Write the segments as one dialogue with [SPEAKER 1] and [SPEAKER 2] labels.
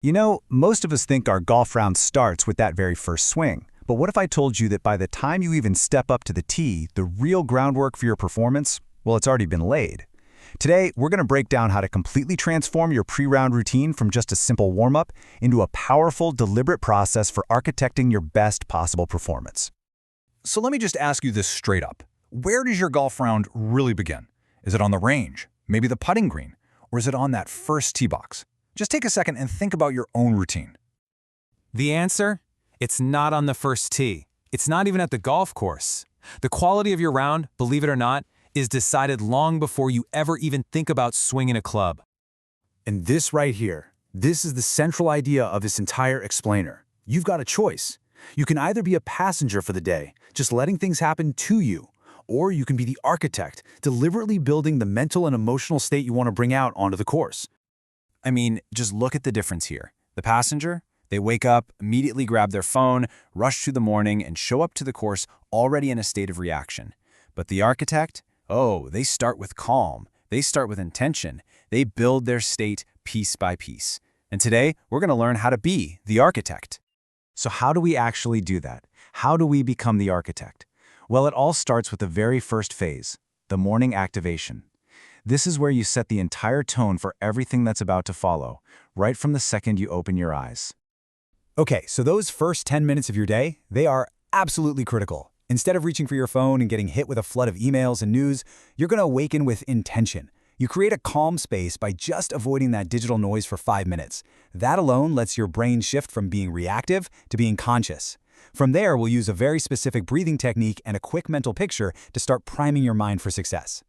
[SPEAKER 1] You know, most of us think our golf round starts with that very first swing. But what if I told you that by the time you even step up to the tee, the real groundwork for your performance, well, it's already been laid. Today, we're going to break down how to completely transform your pre-round routine from just a simple warm-up into a powerful, deliberate process for architecting your best possible performance.
[SPEAKER 2] So let me just ask you this straight up. Where does your golf round really begin? Is it on the range, maybe the putting green, or is it on that first tee box? Just take a second and think about your own routine.
[SPEAKER 3] The answer? It's not on the first tee. It's not even at the golf course. The quality of your round, believe it or not, is decided long before you ever even think about swinging a club.
[SPEAKER 4] And this right here, this is the central idea of this entire explainer. You've got a choice. You can either be a passenger for the day, just letting things happen to you, or you can be the architect, deliberately building the mental and emotional state you want to bring out onto the course.
[SPEAKER 3] I mean, just look at the difference here. The passenger, they wake up, immediately grab their phone, rush through the morning, and show up to the course already in a state of reaction. But the architect, oh, they start with calm. They start with intention. They build their state piece by piece. And today, we're going to learn how to be the architect.
[SPEAKER 1] So how do we actually do that? How do we become the architect? Well, it all starts with the very first phase, the morning activation. This is where you set the entire tone for everything that's about to follow, right from the second you open your eyes. Okay, so those first 10 minutes of your day, they are absolutely critical. Instead of reaching for your phone and getting hit with a flood of emails and news, you're going to awaken with intention. You create a calm space by just avoiding that digital noise for 5 minutes. That alone lets your brain shift from being reactive to being conscious. From there, we'll use a very specific breathing technique and a quick mental picture to start priming your mind for success.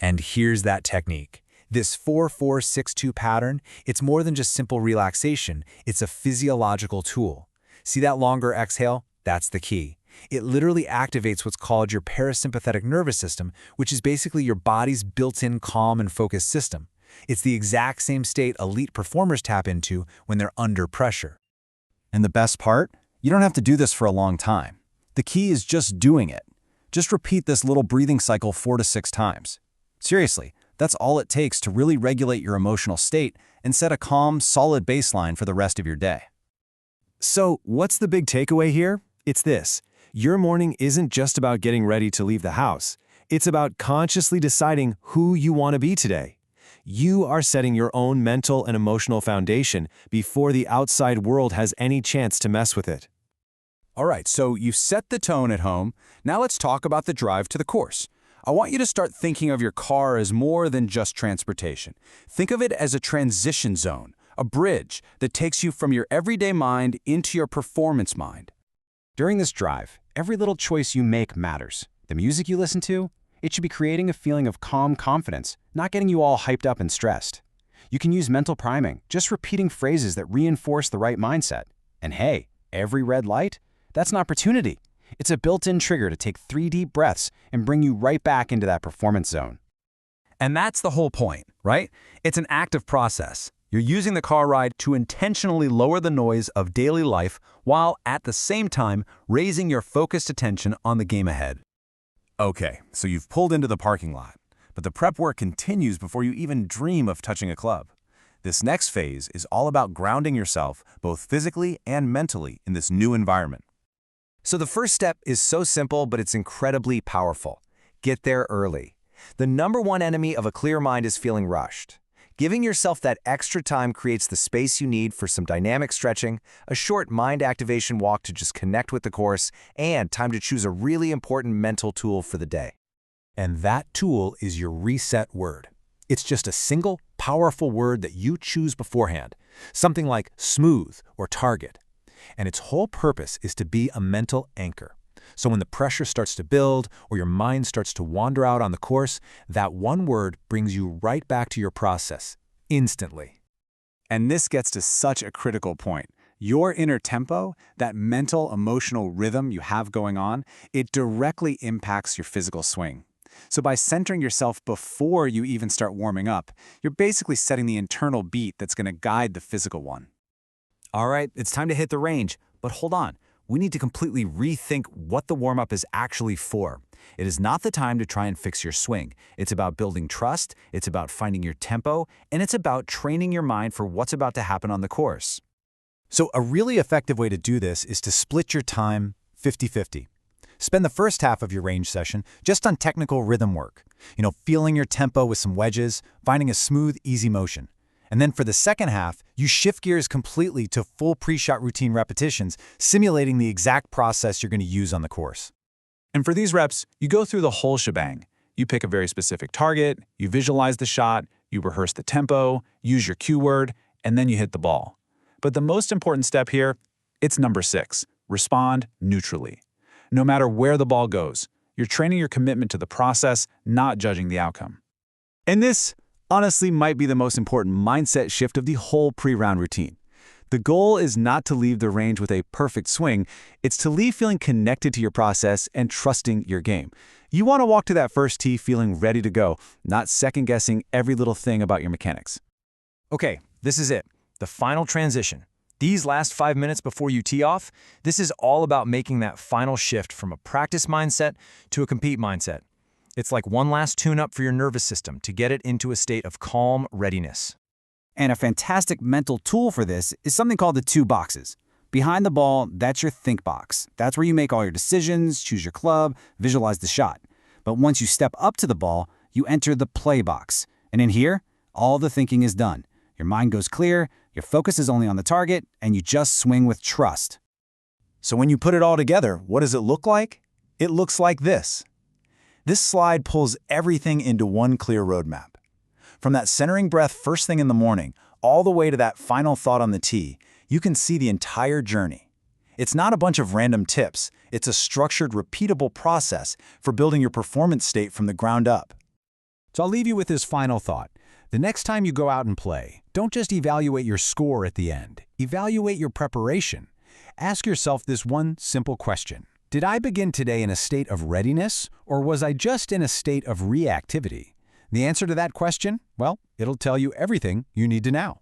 [SPEAKER 3] And here's that technique. This 4-4-6-2 pattern, it's more than just simple relaxation, it's a physiological tool. See that longer exhale? That's the key. It literally activates what's called your parasympathetic nervous system, which is basically your body's built-in calm and focused system. It's the exact same state elite performers tap into when they're under pressure.
[SPEAKER 1] And the best part? You don't have to do this for a long time. The key is just doing it. Just repeat this little breathing cycle 4 to 6 times. Seriously, that's all it takes to really regulate your emotional state and set a calm, solid baseline for the rest of your day.
[SPEAKER 5] So, what's the big takeaway here? It's this. Your morning isn't just about getting ready to leave the house. It's about consciously deciding who you want to be today. You are setting your own mental and emotional foundation before the outside world has any chance to mess with it.
[SPEAKER 1] All right, so you've set the tone at home. Now let's talk about the drive to the course. I want you to start thinking of your car as more than just transportation. Think of it as a transition zone, a bridge that takes you from your everyday mind into your performance mind. During this drive, every little choice you make matters. The music you listen to, it should be creating a feeling of calm confidence, not getting you all hyped up and stressed. You can use mental priming, just repeating phrases that reinforce the right mindset. And hey, every red light, that's an opportunity. It's a built-in trigger to take 3 deep breaths and bring you right back into that performance zone.
[SPEAKER 2] And that's the whole point, right? It's an active process. You're using the car ride to intentionally lower the noise of daily life while at the same time raising your focused attention on the game ahead.
[SPEAKER 1] Okay, so you've pulled into the parking lot, but the prep work continues before you even dream of touching a club. This next phase is all about grounding yourself both physically and mentally in this new environment.
[SPEAKER 3] So the first step is so simple, but it's incredibly powerful. Get there early. The number one enemy of a clear mind is feeling rushed. Giving yourself that extra time creates the space you need for some dynamic stretching, a short mind activation walk to just connect with the course, and time to choose a really important mental tool for the day.
[SPEAKER 1] And that tool is your reset word. It's just a single, powerful word that you choose beforehand, something like smooth or target. And its whole purpose is to be a mental anchor. So when the pressure starts to build or your mind starts to wander out on the course, that one word brings you right back to your process, instantly. And this gets to such a critical point. Your inner tempo, that mental, emotional rhythm you have going on, it directly impacts your physical swing. So by centering yourself before you even start warming up, you're basically setting the internal beat that's going to guide the physical one.
[SPEAKER 3] All right, it's time to hit the range, but hold on. We need to completely rethink what the warm-up is actually for. It is not the time to try and fix your swing. It's about building trust, it's about finding your tempo, and it's about training your mind for what's about to happen on the course.
[SPEAKER 1] So a really effective way to do this is to split your time 50-50. Spend the first half of your range session just on technical rhythm work, feeling your tempo with some wedges, finding a smooth, easy motion. And then for the second half, you shift gears completely to full pre-shot routine repetitions, simulating the exact process you're going to use on the course.
[SPEAKER 4] And for these reps, you go through the whole shebang. You pick a very specific target, you visualize the shot, you rehearse the tempo, use your cue word, and then you hit the ball. But the most important step here, it's number 6, respond neutrally. No matter where the ball goes, you're training your commitment to the process, not judging the outcome.
[SPEAKER 5] And this, honestly, might be the most important mindset shift of the whole pre-round routine. The goal is not to leave the range with a perfect swing, it's to leave feeling connected to your process and trusting your game. You want to walk to that first tee feeling ready to go, not second-guessing every little thing about your mechanics.
[SPEAKER 2] Okay, this is it. The final transition. These last 5 minutes before you tee off, this is all about making that final shift from a practice mindset to a compete mindset. It's like one last tune-up for your nervous system to get it into a state of calm readiness.
[SPEAKER 3] And a fantastic mental tool for this is something called the 2 boxes. Behind the ball, that's your think box. That's where you make all your decisions, choose your club, visualize the shot. But once you step up to the ball, you enter the play box. And in here, all the thinking is done. Your mind goes clear, your focus is only on the target, and you just swing with trust.
[SPEAKER 1] So when you put it all together, what does it look like? It looks like this. This slide pulls everything into one clear roadmap. From that centering breath first thing in the morning, all the way to that final thought on the tee, you can see the entire journey. It's not a bunch of random tips, it's a structured, repeatable process for building your performance state from the ground up. So I'll leave you with this final thought. The next time you go out and play, don't just evaluate your score at the end. Evaluate your preparation. Ask yourself this one simple question. Did I begin today in a state of readiness, or was I just in a state of reactivity? The answer to that question? Well, it'll tell you everything you need to know.